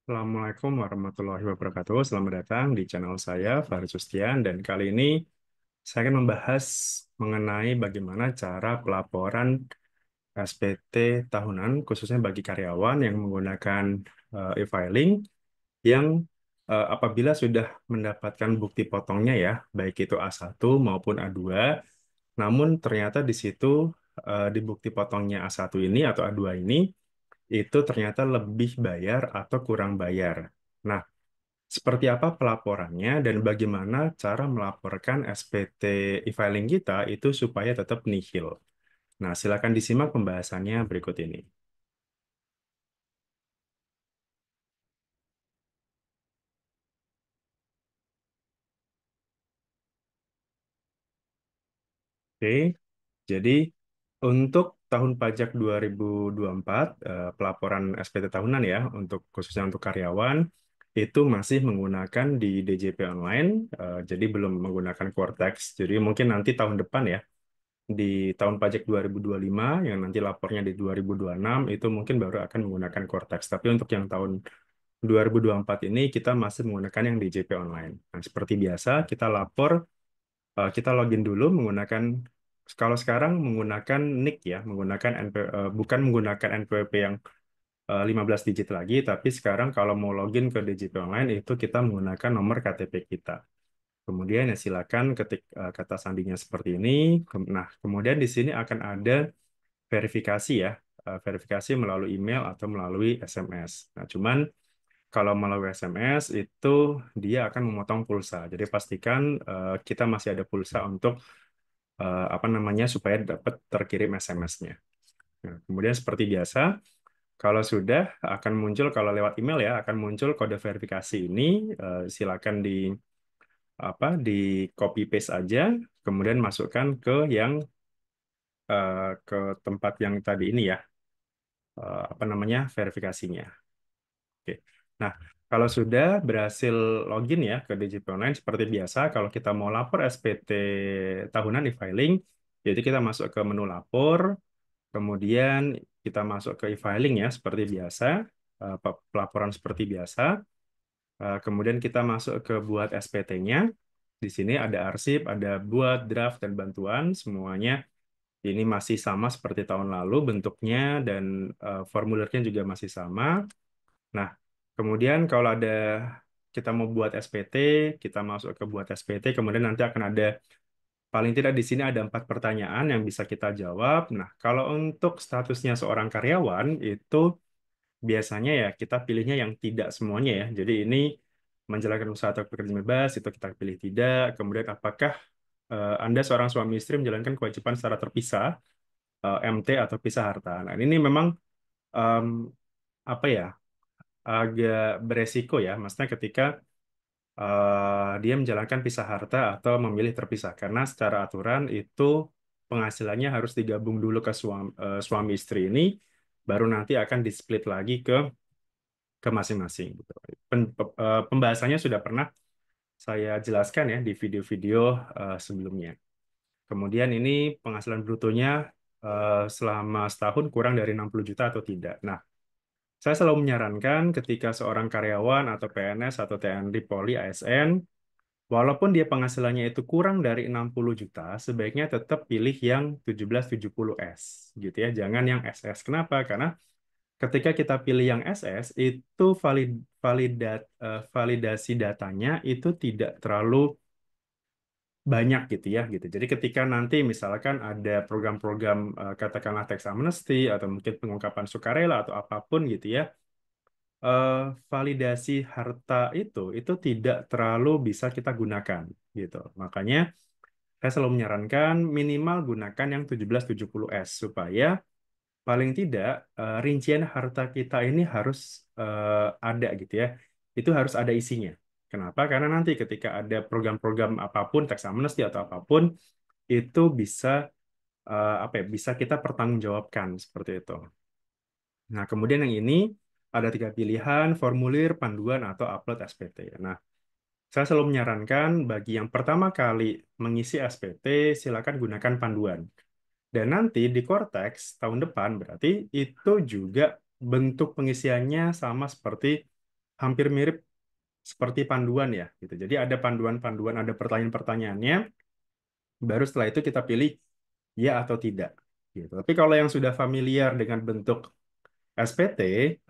Assalamualaikum warahmatullahi wabarakatuh. Selamat datang di channel saya, Farid Sustian. Dan kali ini saya akan membahas mengenai bagaimana cara pelaporan SPT tahunan, khususnya bagi karyawan yang menggunakan e-filing, yang apabila sudah mendapatkan bukti potongnya ya, baik itu A1 maupun A2, namun ternyata di situ di bukti potongnya A1 ini atau A2 ini, itu ternyata lebih bayar atau kurang bayar. Nah, seperti apa pelaporannya dan bagaimana cara melaporkan SPT e-filing kita itu supaya tetap nihil. Nah, silakan disimak pembahasannya berikut ini. Oke, jadi untuk tahun pajak 2024, pelaporan SPT tahunan ya, untuk khususnya untuk karyawan, itu masih menggunakan di DJP online, jadi belum menggunakan Quartex. Jadi mungkin nanti tahun depan ya, di tahun pajak 2025 yang nanti lapornya di 2026 itu mungkin baru akan menggunakan Cortex. Tapi untuk yang tahun 2024 ini kita masih menggunakan yang DJP online. Nah, seperti biasa kita lapor, kita login dulu menggunakan, kalau sekarang menggunakan NIK ya, menggunakan bukan menggunakan NPWP yang 15 digit lagi, tapi sekarang kalau mau login ke DJP online itu kita menggunakan nomor KTP kita. Kemudian ya silakan ketik kata sandinya seperti ini. Nah, kemudian di sini akan ada verifikasi ya, verifikasi melalui email atau melalui SMS. Nah, cuman kalau melalui SMS itu dia akan memotong pulsa. Jadi pastikan kita masih ada pulsa untuk apa namanya supaya dapat terkirim SMS-nya. Nah, kemudian seperti biasa, kalau sudah akan muncul kalau lewat email ya akan muncul kode verifikasi ini. Silakan di di copy paste aja, kemudian masukkan ke yang ke tempat yang tadi ini ya, apa namanya verifikasinya. Oke. Nah, kalau sudah berhasil login ya ke DJP Online seperti biasa, kalau kita mau lapor SPT tahunan e-filing, jadi kita masuk ke menu lapor, kemudian kita masuk ke e-filing ya seperti biasa, pelaporan seperti biasa. Kemudian kita masuk ke buat SPT-nya. Di sini ada arsip, ada buat, draft, dan bantuan. Semuanya ini masih sama seperti tahun lalu bentuknya dan formulirnya juga masih sama. Nah, kemudian kalau ada kita mau buat SPT, kita masuk ke buat SPT, kemudian nanti akan ada paling tidak di sini ada 4 pertanyaan yang bisa kita jawab. Nah, kalau untuk statusnya seorang karyawan itu biasanya ya kita pilihnya yang tidak semuanya ya. Jadi ini menjalankan usaha atau pekerjaan bebas itu kita pilih tidak. Kemudian apakah Anda seorang suami istri menjalankan kewajiban secara terpisah, MT atau pisah harta. Nah, ini memang em, apa ya agak beresiko ya, maksudnya ketika dia menjalankan pisah harta atau memilih terpisah karena secara aturan itu penghasilannya harus digabung dulu ke suami istri ini, baru nanti akan di-split lagi ke masing-masing gitu. Pembahasannya sudah pernah saya jelaskan ya di video-video sebelumnya. Kemudian ini penghasilan brutonya selama setahun kurang dari 60 juta atau tidak. Nah, saya selalu menyarankan ketika seorang karyawan atau PNS atau TNI, Polri, ASN, walaupun dia penghasilannya itu kurang dari 60 juta, sebaiknya tetap pilih yang 1770S gitu ya, jangan yang SS. Kenapa? Karena ketika kita pilih yang SS itu validasi datanya itu tidak terlalu banyak gitu ya gitu. Jadi ketika nanti misalkan ada program-program katakanlah tax amnesty atau mungkin pengungkapan sukarela atau apapun gitu ya, eh, validasi harta itu tidak terlalu bisa kita gunakan gitu. Makanya saya selalu menyarankan minimal gunakan yang 1770S supaya paling tidak rincian harta kita ini harus ada gitu ya. Itu harus ada isinya. Kenapa? Karena nanti ketika ada program-program apapun, tax amnesty atau apapun, itu bisa apa ya? Bisa kita pertanggungjawabkan seperti itu. Nah, kemudian yang ini ada 3 pilihan, formulir, panduan, atau upload SPT. Nah, saya selalu menyarankan bagi yang pertama kali mengisi SPT, silakan gunakan panduan. Dan nanti di Cortex tahun depan berarti itu juga bentuk pengisiannya sama seperti hampir mirip seperti panduan ya gitu. Jadi ada panduan-panduan, ada pertanyaan-pertanyaannya, baru setelah itu kita pilih ya atau tidak gitu. Tapi kalau yang sudah familiar dengan bentuk SPT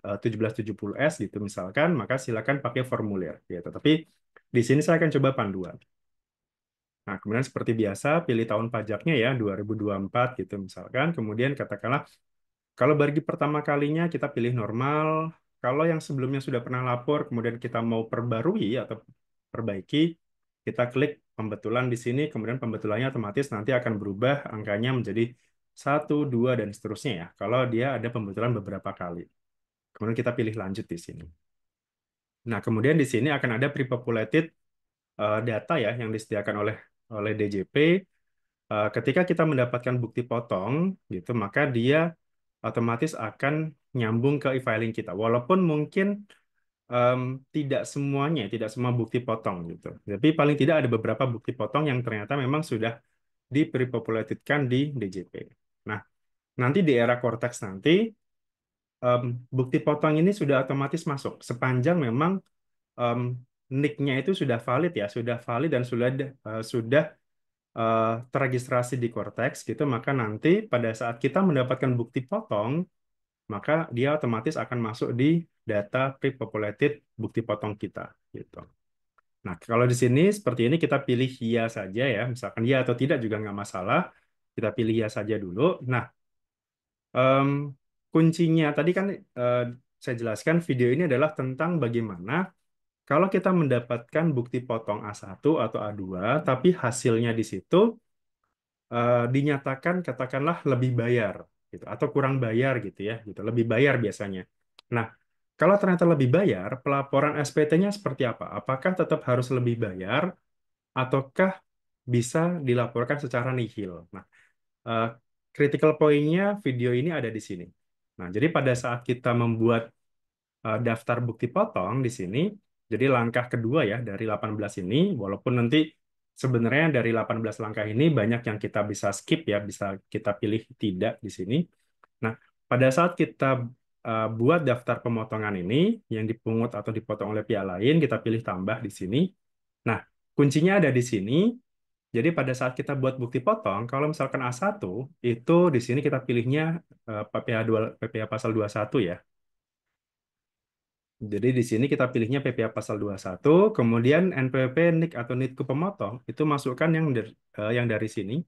1770S gitu misalkan, maka silakan pakai formulir gitu. Tapi di sini saya akan coba panduan. Nah, kemudian seperti biasa pilih tahun pajaknya ya 2024 gitu misalkan. Kemudian katakanlah kalau bagi pertama kalinya kita pilih normal. Kalau yang sebelumnya sudah pernah lapor, kemudian kita mau perbarui atau perbaiki, kita klik pembetulan di sini, kemudian pembetulannya otomatis nanti akan berubah angkanya menjadi 1, 2, dan seterusnya ya. Kalau dia ada pembetulan beberapa kali. Kemudian kita pilih lanjut di sini. Nah, kemudian di sini akan ada pre-populated data ya yang disediakan oleh DJP. Ketika kita mendapatkan bukti potong gitu, maka dia otomatis akan nyambung ke e-filing kita. Walaupun mungkin em, tidak semuanya, tidak semua bukti potong gitu. Tapi paling tidak ada beberapa bukti potong yang ternyata memang sudah di pre-populatedkan di DJP. Nah, nanti di era Cortex nanti em, bukti potong ini sudah otomatis masuk sepanjang memang em, nick-nya itu sudah valid ya, sudah valid dan sudah terregistrasi di Cortex gitu, maka nanti pada saat kita mendapatkan bukti potong, maka dia otomatis akan masuk di data pre-populated bukti potong kita gitu. Nah, kalau di sini seperti ini kita pilih ya saja ya, misalkan ya atau tidak juga nggak masalah. Kita pilih ya saja dulu. Nah, em, kuncinya tadi kan eh, saya jelaskan video ini adalah tentang bagaimana kalau kita mendapatkan bukti potong A1 atau A2, tapi hasilnya di situ dinyatakan katakanlah lebih bayar gitu atau kurang bayar gitu ya gitu lebih bayar biasanya. Nah, kalau ternyata lebih bayar, pelaporan SPT-nya seperti apa? Apakah tetap harus lebih bayar ataukah bisa dilaporkan secara nihil? Nah, eh, critical point-nya video ini ada di sini. Nah, jadi pada saat kita membuat daftar bukti potong di sini. Jadi langkah kedua ya dari 18 ini, walaupun nanti sebenarnya dari 18 langkah ini banyak yang kita bisa skip ya, bisa kita pilih tidak di sini. Nah, pada saat kita buat daftar pemotongan ini yang dipungut atau dipotong oleh pihak lain, kita pilih tambah di sini. Nah, kuncinya ada di sini. Jadi pada saat kita buat bukti potong, kalau misalkan A1, itu di sini kita pilihnya PPh pasal 21 ya. Jadi di sini kita pilihnya PPh pasal 21, kemudian NPWP NIK atau NITKU pemotong itu masukkan yang dari sini,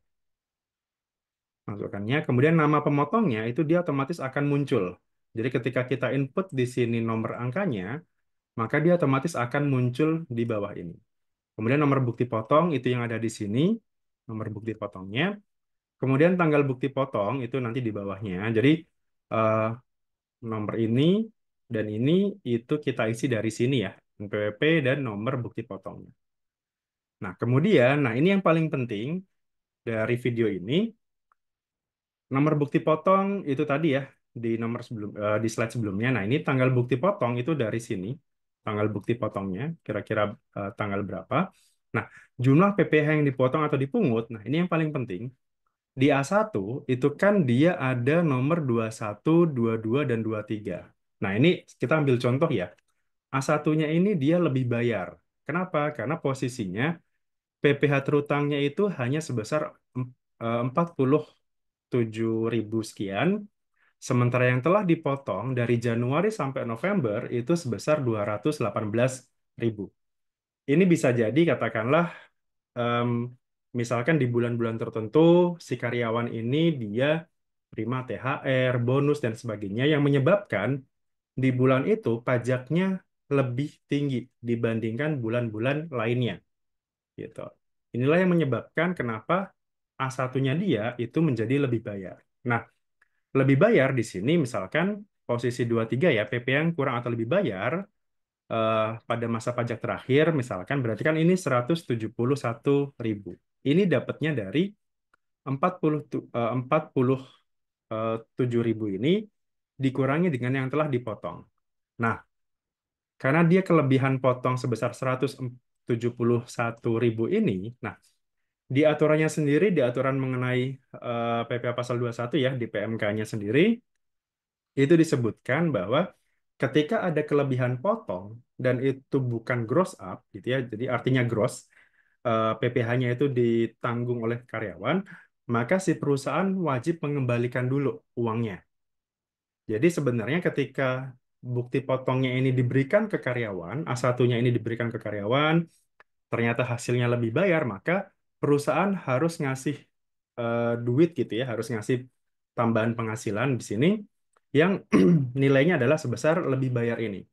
masukkannya. Kemudian nama pemotongnya itu dia otomatis akan muncul. Jadi ketika kita input di sini nomor angkanya, maka dia otomatis akan muncul di bawah ini. Kemudian nomor bukti potong itu yang ada di sini, nomor bukti potongnya. Kemudian tanggal bukti potong itu nanti di bawahnya. Jadi eh, nomor ini dan ini itu kita isi dari sini ya, NPWP dan nomor bukti potongnya. Nah, kemudian, nah ini yang paling penting dari video ini, nomor bukti potong itu tadi ya di slide sebelumnya. Nah, ini tanggal bukti potong itu dari sini, tanggal bukti potongnya kira-kira tanggal berapa. Nah, jumlah PPh yang dipotong atau dipungut, nah ini yang paling penting. Di A1 itu kan dia ada nomor 21, 22, dan 23. Nah, ini kita ambil contoh ya. A1-nya ini dia lebih bayar. Kenapa? Karena posisinya PPh terutangnya itu hanya sebesar 47.000 sekian, sementara yang telah dipotong dari Januari sampai November itu sebesar 218.000. Ini bisa jadi katakanlah em, misalkan di bulan-bulan tertentu si karyawan ini dia terima THR, bonus dan sebagainya yang menyebabkan di bulan itu pajaknya lebih tinggi dibandingkan bulan-bulan lainnya gitu. Inilah yang menyebabkan kenapa A1-nya dia itu menjadi lebih bayar. Nah, lebih bayar di sini misalkan posisi 23 ya, PP yang kurang atau lebih bayar pada masa pajak terakhir misalkan berarti kan ini 171.000. Ini dapatnya dari 47.000 ini dikurangi dengan yang telah dipotong. Nah, karena dia kelebihan potong sebesar 171.000 ini, nah di aturannya sendiri, di aturan mengenai PPh pasal 21 ya, di PMK-nya sendiri, itu disebutkan bahwa ketika ada kelebihan potong dan itu bukan gross up gitu ya, jadi artinya gross, PPh-nya itu ditanggung oleh karyawan, maka si perusahaan wajib mengembalikan dulu uangnya. Jadi sebenarnya ketika bukti potongnya ini diberikan ke karyawan, A1-nya ini diberikan ke karyawan, ternyata hasilnya lebih bayar, maka perusahaan harus ngasih duit gitu ya, harus ngasih tambahan penghasilan di sini yang nilainya adalah sebesar lebih bayar ini.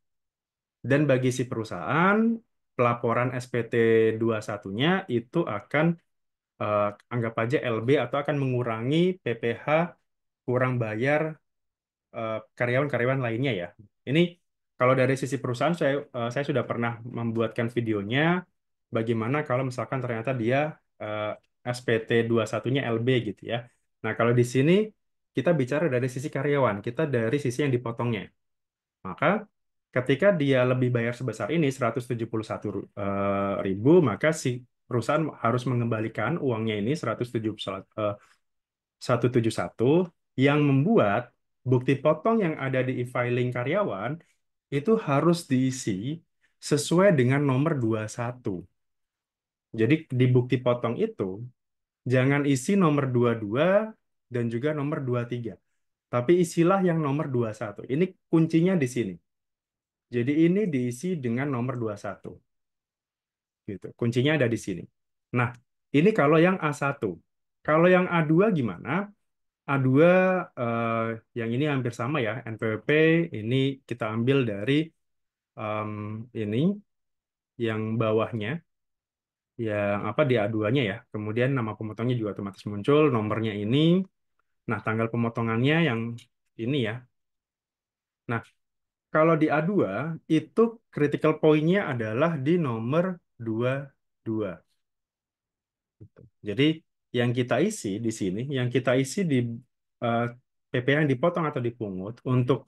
Dan bagi si perusahaan, pelaporan SPT 21-nya itu akan anggap aja LB atau akan mengurangi PPh kurang bayar karyawan-karyawan lainnya ya. Ini kalau dari sisi perusahaan saya sudah pernah membuatkan videonya bagaimana kalau misalkan ternyata dia eh, SPT 21-nya LB gitu ya. Nah, kalau di sini kita bicara dari sisi karyawan, kita dari sisi yang dipotongnya. Maka ketika dia lebih bayar sebesar ini 171 ribu, maka si perusahaan harus mengembalikan uangnya ini 171 yang membuat bukti potong yang ada di e-filing karyawan itu harus diisi sesuai dengan nomor 21. Jadi di bukti potong itu jangan isi nomor 22 dan juga nomor 23, tapi isilah yang nomor 21. Ini kuncinya di sini. Jadi ini diisi dengan nomor 21 gitu. Kuncinya ada di sini. Nah, ini kalau yang A1. Kalau yang A2 gimana? A2 eh, yang ini hampir sama ya, NPWP ini kita ambil dari em, ini yang bawahnya, yang apa di A2-nya ya. Kemudian nama pemotongnya juga otomatis muncul, nomornya ini. Nah, tanggal pemotongannya yang ini ya. Nah, kalau di A2 itu critical point-nya adalah di nomor 22. Gitu. Jadi yang kita isi di sini, yang kita isi di eh, PP yang dipotong atau dipungut untuk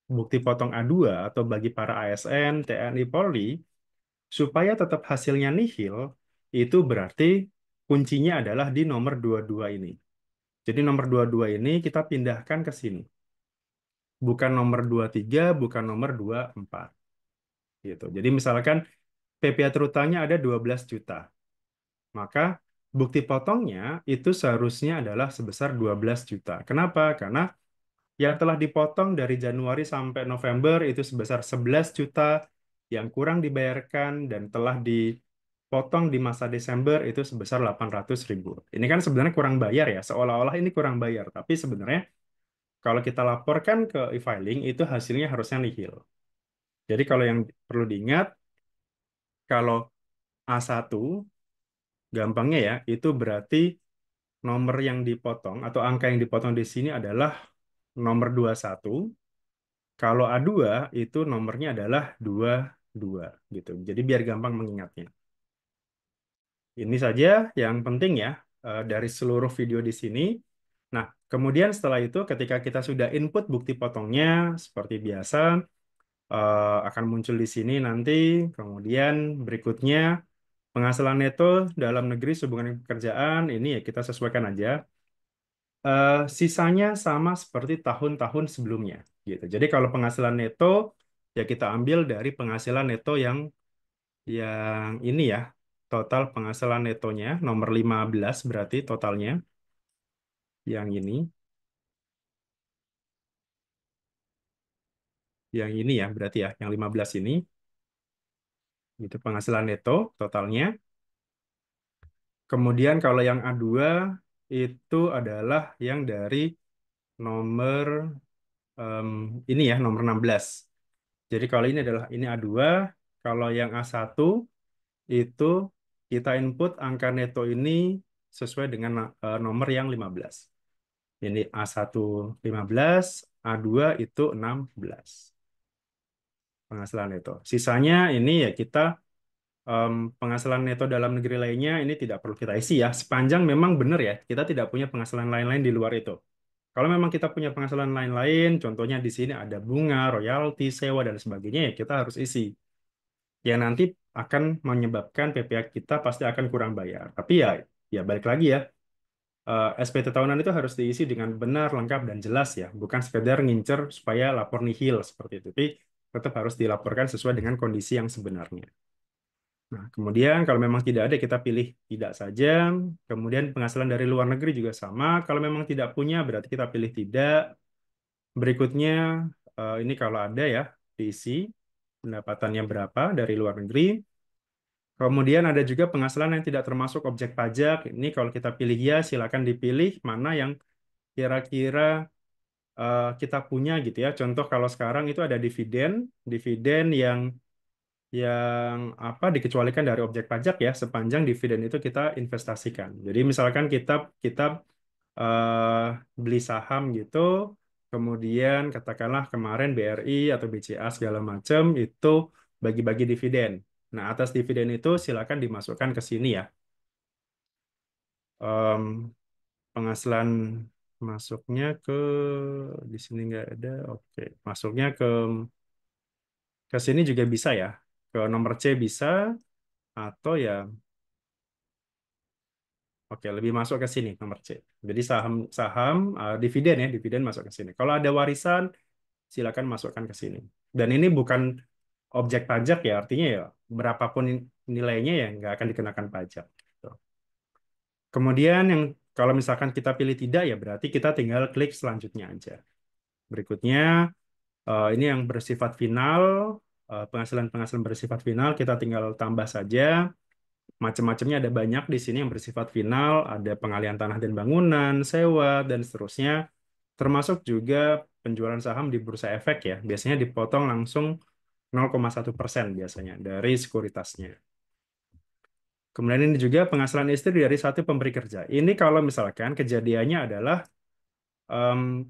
bukti potong A2 atau bagi para ASN, TNI, Polri, supaya tetap hasilnya nihil, itu berarti kuncinya adalah di nomor 22 ini. Jadi nomor 22 ini kita pindahkan ke sini. Bukan nomor 23, bukan nomor 24. Gitu. Jadi misalkan PPh terutanya ada 12 juta. Maka bukti potongnya itu seharusnya adalah sebesar 12 juta. Kenapa? Karena yang telah dipotong dari Januari sampai November itu sebesar 11 juta, yang kurang dibayarkan dan telah dipotong di masa Desember itu sebesar 800 ribu. Ini kan sebenarnya kurang bayar ya, seolah-olah ini kurang bayar. Tapi sebenarnya kalau kita laporkan ke e-filing itu hasilnya harusnya nihil. Jadi kalau yang perlu diingat, kalau A1 gampangnya ya, itu berarti nomor yang dipotong atau angka yang dipotong di sini adalah nomor 21. Kalau A2 itu nomornya adalah 22 gitu. Jadi biar gampang mengingatnya. Ini saja yang penting ya dari seluruh video di sini. Nah, kemudian setelah itu ketika kita sudah input bukti potongnya seperti biasa akan muncul di sini nanti. Kemudian berikutnya penghasilan neto dalam negeri sehubungan dengan pekerjaan ini ya kita sesuaikan aja. Sisanya sama seperti tahun-tahun sebelumnya gitu. Jadi kalau penghasilan neto ya kita ambil dari penghasilan neto yang ini ya, total penghasilan netonya nomor 15 berarti totalnya yang ini ya berarti ya yang 15 ini itu penghasilan neto totalnya. Kemudian kalau yang A2 itu adalah yang dari nomor em, ini ya nomor 16. Jadi kalau ini adalah ini A2, kalau yang A1 itu kita input angka neto ini sesuai dengan nomor yang 15. Ini A1 15, A2 itu 16 penghasilan neto. Sisanya ini ya kita penghasilan neto dalam negeri lainnya ini tidak perlu kita isi ya, sepanjang memang benar ya, kita tidak punya penghasilan lain-lain di luar itu. Kalau memang kita punya penghasilan lain-lain, contohnya di sini ada bunga, royalti, sewa, dan sebagainya, ya kita harus isi. Ya nanti akan menyebabkan PPh kita pasti akan kurang bayar. Tapi ya balik lagi ya, SPT tahunan itu harus diisi dengan benar, lengkap, dan jelas ya. Bukan sekedar ngincer supaya lapor nihil seperti itu. Tapi tetap harus dilaporkan sesuai dengan kondisi yang sebenarnya. Nah, kemudian kalau memang tidak ada, kita pilih tidak saja. Kemudian penghasilan dari luar negeri juga sama. Kalau memang tidak punya, berarti kita pilih tidak. Berikutnya, ini kalau ada ya, diisi pendapatannya berapa dari luar negeri. Kemudian ada juga penghasilan yang tidak termasuk objek pajak. Ini kalau kita pilih ya, silakan dipilih mana yang kira-kira kita punya gitu ya. Contoh kalau sekarang itu ada dividen, dividen yang apa dikecualikan dari objek pajak ya sepanjang dividen itu kita investasikan. Jadi misalkan kita kita eh, beli saham gitu, kemudian katakanlah kemarin BRI atau BCA segala macam itu bagi-bagi dividen. Nah, atas dividen itu silakan dimasukkan ke sini ya. Em, Penghasilan masuknya ke di sini nggak ada. Oke, masuknya ke sini juga bisa ya. Ke nomor C bisa atau ya oke, lebih masuk ke sini nomor C. Jadi saham dividen ya, dividen masuk ke sini. Kalau ada warisan, silakan masukkan ke sini. Dan ini bukan objek pajak ya, artinya ya berapapun nilainya ya nggak akan dikenakan pajak. Gitu. Kemudian yang kalau misalkan kita pilih tidak ya berarti kita tinggal klik selanjutnya aja. Berikutnya ini yang bersifat final, penghasilan-penghasilan bersifat final kita tinggal tambah saja. Macam-macamnya ada banyak di sini yang bersifat final, ada pengalihan tanah dan bangunan, sewa, dan seterusnya. Termasuk juga penjualan saham di bursa efek ya. Biasanya dipotong langsung 0,1% biasanya dari sekuritasnya. Kemudian ini juga penghasilan istri dari satu pemberi kerja. Ini kalau misalkan kejadiannya adalah em,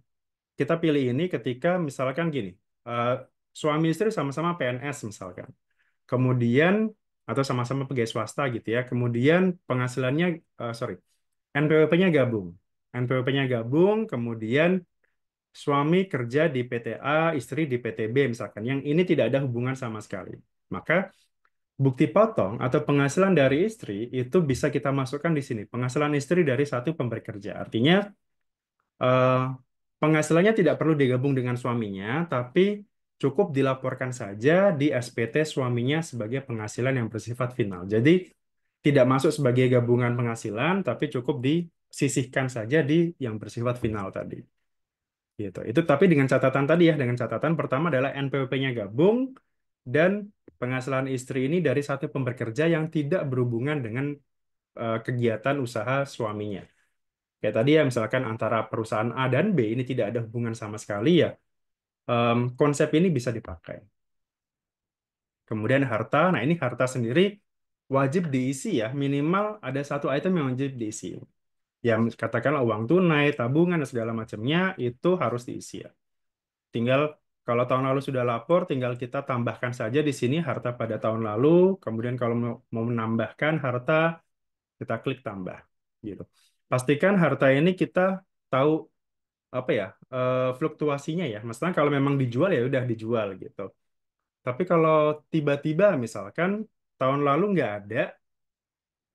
kita pilih ini ketika misalkan gini, eh, suami istri sama-sama PNS misalkan. Kemudian atau sama-sama pegawai swasta gitu ya. Kemudian penghasilannya sorry, NPWP-nya gabung. NPWP-nya gabung, kemudian suami kerja di PT A, istri di PT B misalkan. Yang ini tidak ada hubungan sama sekali. Maka bukti potong atau penghasilan dari istri itu bisa kita masukkan di sini. Penghasilan istri dari satu pemberi kerja. Artinya eh, penghasilannya tidak perlu digabung dengan suaminya, tapi cukup dilaporkan saja di SPT suaminya sebagai penghasilan yang bersifat final. Jadi tidak masuk sebagai gabungan penghasilan, tapi cukup disisihkan saja di yang bersifat final tadi. Gitu. Itu tapi dengan catatan tadi ya, dengan catatan pertama adalah NPWP-nya gabung dan penghasilan istri ini dari satu pembekerja yang tidak berhubungan dengan kegiatan usaha suaminya. Kayak tadi ya, misalkan antara perusahaan A dan B ini tidak ada hubungan sama sekali ya, konsep ini bisa dipakai. Kemudian harta, nah ini harta sendiri wajib diisi ya, minimal ada satu item yang wajib diisi. Ya katakanlah uang tunai, tabungan, dan segala macamnya itu harus diisi ya. Tinggal kalau tahun lalu sudah lapor, tinggal kita tambahkan saja di sini harta pada tahun lalu. Kemudian kalau mau menambahkan harta, kita klik tambah. Gitu. Pastikan harta ini kita tahu apa ya fluktuasinya ya. Maksudnya kalau memang dijual ya udah dijual gitu. Tapi kalau tiba-tiba misalkan tahun lalu nggak ada,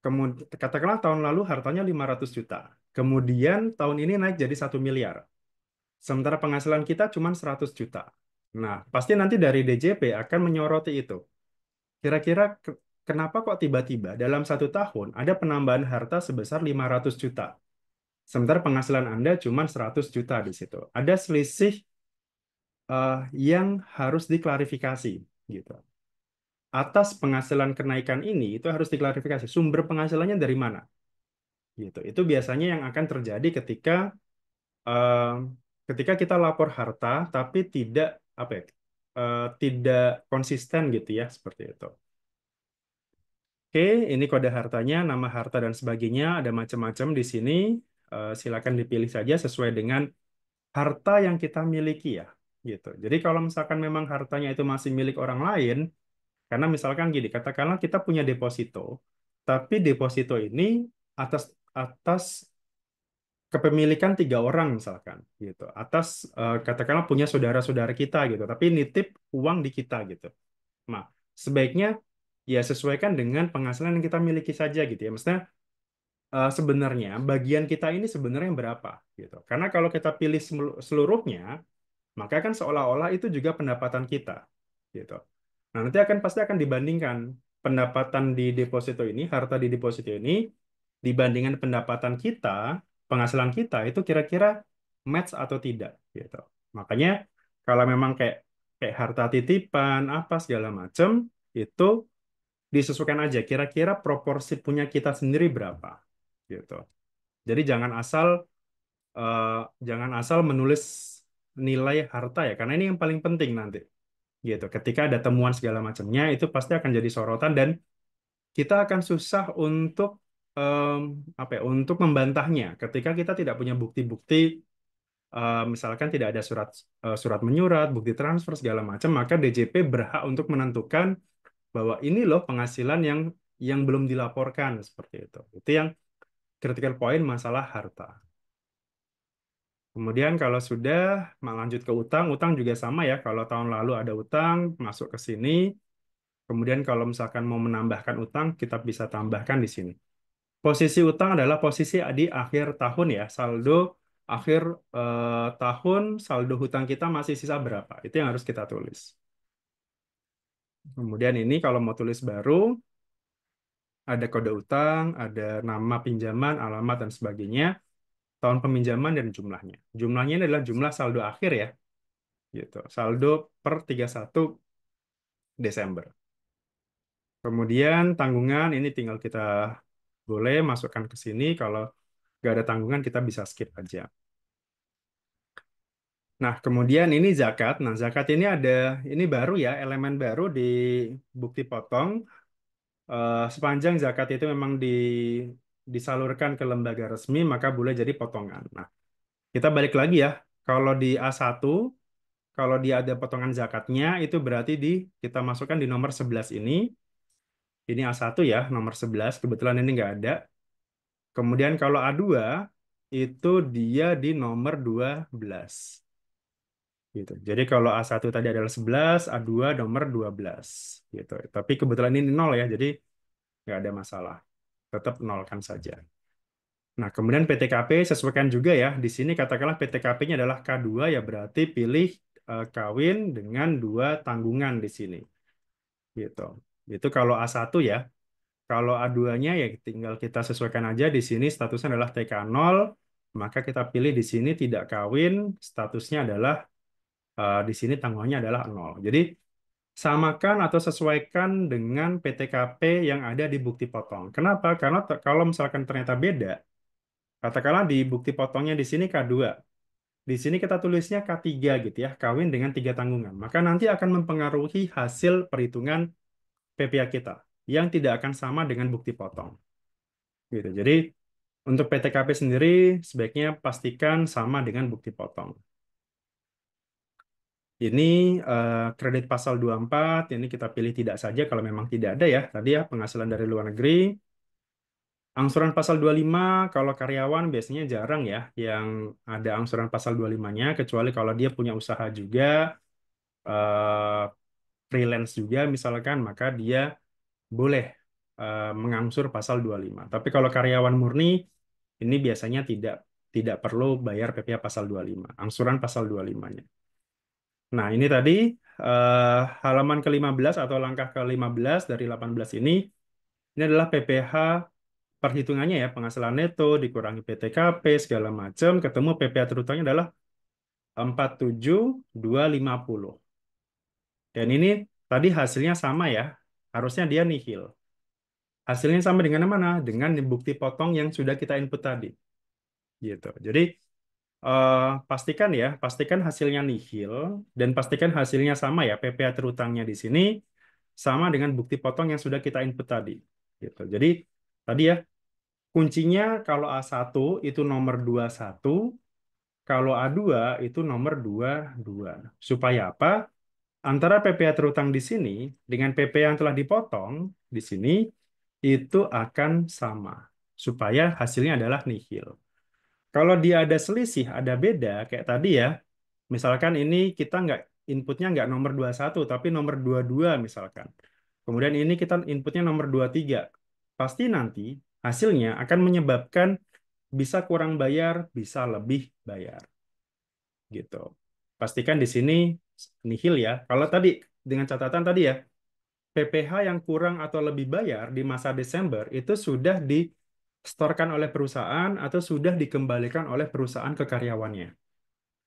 kemudian katakanlah tahun lalu hartanya 500 juta. Kemudian tahun ini naik jadi 1 miliar. Sementara penghasilan kita cuma 100 juta. Nah, pasti nanti dari DJP akan menyoroti itu. Kira-kira kenapa kok tiba-tiba dalam 1 tahun ada penambahan harta sebesar 500 juta? Sementara penghasilan Anda cuma 100 juta di situ. Ada selisih yang harus diklarifikasi gitu. Atas penghasilan kenaikan ini itu harus diklarifikasi sumber penghasilannya dari mana gitu. Itu biasanya yang akan terjadi eh, ketika kita lapor harta tapi tidak apa ya tidak konsisten gitu ya seperti itu. Oke, ini kode hartanya, nama harta dan sebagainya ada macam-macam di sini. Silakan dipilih saja sesuai dengan harta yang kita miliki ya gitu. Jadi kalau misalkan memang hartanya itu masih milik orang lain, karena misalkan gini, katakanlah kita punya deposito, tapi deposito ini atas atas kepemilikan 3 orang misalkan, gitu. Atas katakanlah punya saudara-saudara kita gitu, tapi nitip uang di kita gitu. Nah, sebaiknya ya sesuaikan dengan penghasilan yang kita miliki saja gitu ya. Maksudnya sebenarnya bagian kita ini sebenarnya berapa gitu. Karena kalau kita pilih seluruhnya, maka kan seolah-olah itu juga pendapatan kita gitu. Nah, nanti pasti akan dibandingkan pendapatan di deposito ini, harta di deposito ini dibandingkan pendapatan kita, penghasilan kita itu kira-kira match atau tidak gitu. Makanya kalau memang kayak kayak harta titipan apa segala macam itu disesuaikan aja kira-kira proporsi punya kita sendiri berapa gitu. Jadi eh, jangan asal menulis nilai harta ya, karena ini yang paling penting nanti gitu. Ketika ada temuan segala macamnya itu pasti akan jadi sorotan dan kita akan susah untuk em, apa ya, untuk membantahnya ketika kita tidak punya bukti-bukti, misalkan tidak ada surat menyurat, bukti transfer segala macam, maka DJP berhak untuk menentukan bahwa ini loh penghasilan yang belum dilaporkan seperti itu. Itu yang critical point masalah harta. Kemudian kalau sudah lanjut ke utang, utang juga sama ya. Kalau tahun lalu ada utang masuk ke sini, kemudian kalau misalkan mau menambahkan utang, kita bisa tambahkan di sini. Posisi utang adalah posisi di akhir tahun ya, saldo akhir tahun, saldo hutang kita masih sisa berapa? Itu yang harus kita tulis. Kemudian ini kalau mau tulis baru, ada kode utang, ada nama pinjaman, alamat, dan sebagainya, tahun peminjaman, dan jumlahnya. Jumlahnya ini adalah jumlah saldo akhir ya, gitu. Saldo per 31 Desember. Kemudian tanggungan ini tinggal kita boleh masukkan ke sini. Kalau nggak ada tanggungan, kita bisa skip aja. Nah, kemudian ini zakat. Nah, zakat ini ini baru ya, elemen baru di bukti potong. Sepanjang zakat itu memang disalurkan ke lembaga resmi, maka boleh jadi potongan. Nah, kita balik lagi ya. Kalau di A1, kalau dia ada potongan zakatnya, itu berarti kita masukkan di nomor 11 ini. Ini A1 ya, nomor 11. Kebetulan ini nggak ada. Kemudian kalau A2, itu dia di nomor 12. Gitu. Jadi kalau A1 tadi adalah 11, A2 nomor 12. Gitu. Tapi kebetulan ini nol ya, jadi nggak ada masalah. Tetap nolkan saja. Nah, kemudian PTKP sesuaikan juga ya. Di sini katakanlah PTKP-nya adalah K2, ya berarti pilih kawin dengan dua tanggungan di sini. Gitu. Itu kalau A1 ya. Kalau A2-nya ya tinggal kita sesuaikan aja di sini statusnya adalah TK0, maka kita pilih di sini tidak kawin, statusnya adalah di sini tanggungannya adalah 0. Jadi samakan atau sesuaikan dengan PTKP yang ada di bukti potong. Kenapa? Karena kalau misalkan ternyata beda, katakanlah di bukti potongnya di sini K2, di sini kita tulisnya K3 gitu ya, kawin dengan tiga tanggungan. Maka nanti akan mempengaruhi hasil perhitungan PPh kita yang tidak akan sama dengan bukti potong. Gitu. Jadi untuk PTKP sendiri sebaiknya pastikan sama dengan bukti potong. Ini kredit pasal 24, ini kita pilih tidak saja kalau memang tidak ada ya. Tadi ya penghasilan dari luar negeri. Angsuran pasal 25 kalau karyawan biasanya jarang ya yang ada angsuran pasal 25-nya, kecuali kalau dia punya usaha juga, eh, freelance juga misalkan, maka dia boleh mengangsur pasal 25. Tapi kalau karyawan murni, ini biasanya tidak perlu bayar PPh pasal 25, angsuran pasal 25-nya. Nah, ini tadi halaman ke-15 atau langkah ke-15 dari 18 ini adalah PPh perhitungannya ya, penghasilan neto dikurangi PTKP segala macam, ketemu PPh terutangnya adalah 47.250. Dan ini tadi hasilnya sama ya, harusnya dia nihil. Hasilnya sama dengan mana? Dengan bukti potong yang sudah kita input tadi. Gitu. Jadi eh, pastikan hasilnya nihil dan pastikan hasilnya sama ya, PPh terutangnya di sini sama dengan bukti potong yang sudah kita input tadi. Gitu. Jadi tadi ya kuncinya kalau A1 itu nomor 21, kalau A2 itu nomor 22. Supaya apa? Antara PPh terutang di sini dengan PPh yang telah dipotong di sini itu akan sama. Supaya hasilnya adalah nihil. Kalau dia ada selisih, ada beda, kayak tadi ya, misalkan ini kita inputnya nggak nomor 21, tapi nomor 22 misalkan. Kemudian ini kita inputnya nomor 23. Pasti nanti hasilnya akan menyebabkan bisa kurang bayar, bisa lebih bayar gitu. Pastikan di sini nihil ya. Kalau tadi dengan catatan tadi ya, PPh yang kurang atau lebih bayar di masa Desember itu sudah disetorkan oleh perusahaan atau sudah dikembalikan oleh perusahaan ke karyawannya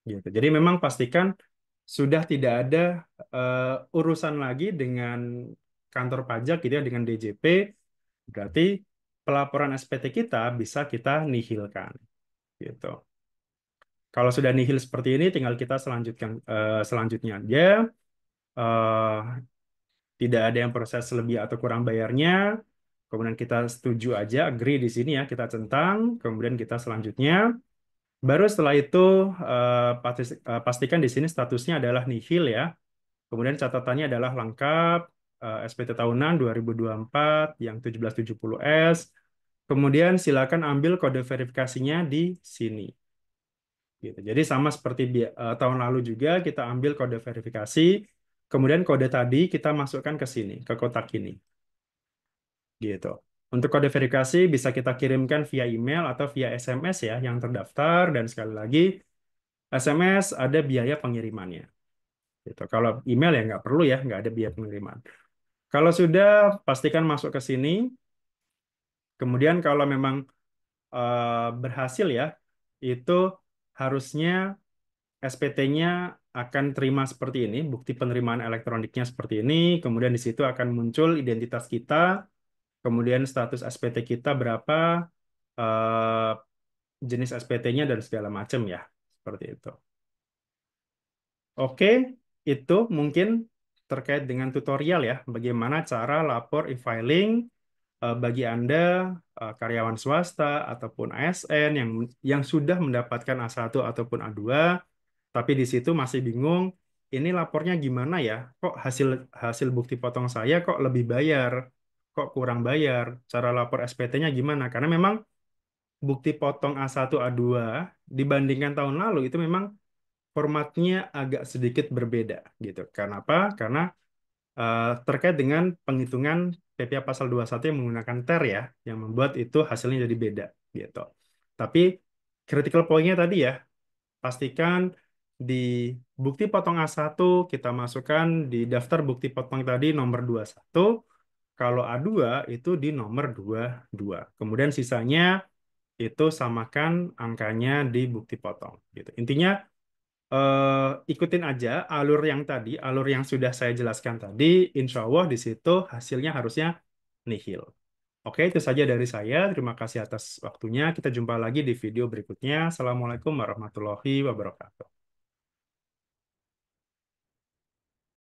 gitu. Jadi memang pastikan sudah tidak ada urusan lagi dengan kantor pajak gitu ya, dengan DJP, berarti pelaporan SPT kita bisa kita nihilkan gitu. Kalau sudah nihil seperti ini, tinggal kita selanjutnya aja. eh, Tidak ada yang proses lebih atau kurang bayarnya. Kemudian kita setuju aja, agree di sini ya, kita centang. Kemudian kita selanjutnya. Baru setelah itu pastikan di sini statusnya adalah nihil ya. Kemudian catatannya adalah lengkap, SPT tahunan 2024 yang 1770S. Kemudian silakan ambil kode verifikasinya di sini. Gitu. Jadi sama seperti tahun lalu juga kita ambil kode verifikasi, kemudian kode tadi kita masukkan ke sini, ke kotak ini. Gitu. Untuk kode verifikasi bisa kita kirimkan via email atau via SMS ya yang terdaftar, dan sekali lagi SMS ada biaya pengirimannya. Gitu. Kalau email ya nggak perlu ya, nggak ada biaya pengiriman. Kalau sudah, pastikan masuk ke sini. Kemudian kalau memang berhasil ya, itu harusnya SPT-nya akan terima seperti ini, bukti penerimaan elektroniknya seperti ini, kemudian di situ akan muncul identitas kita, kemudian status SPT kita berapa, eh, jenis SPT-nya dan segala macam ya, seperti itu. Oke, itu mungkin terkait dengan tutorial ya, bagaimana cara lapor e-filing bagi Anda karyawan swasta ataupun ASN yang sudah mendapatkan A1 ataupun A2, tapi di situ masih bingung, ini lapornya gimana ya? Kok hasil hasil bukti potong saya kok lebih bayar, kok kurang bayar? Cara lapor SPT-nya gimana? Karena memang bukti potong A1 A2 dibandingkan tahun lalu itu memang formatnya agak sedikit berbeda gitu. Kenapa? Karena terkait dengan penghitungan PPh pasal 21 yang menggunakan TER ya, yang membuat itu hasilnya jadi beda gitu. Tapi critical point-nya tadi ya, pastikan di bukti potong A1 kita masukkan di daftar bukti potong tadi nomor 21, kalau A2 itu di nomor 22. Kemudian sisanya itu samakan angkanya di bukti potong gitu. Intinya ikutin aja alur yang tadi, alur yang sudah saya jelaskan tadi, insya Allah di situ hasilnya harusnya nihil. Oke, itu saja dari saya. Terima kasih atas waktunya. Kita jumpa lagi di video berikutnya. Assalamualaikum warahmatullahi wabarakatuh.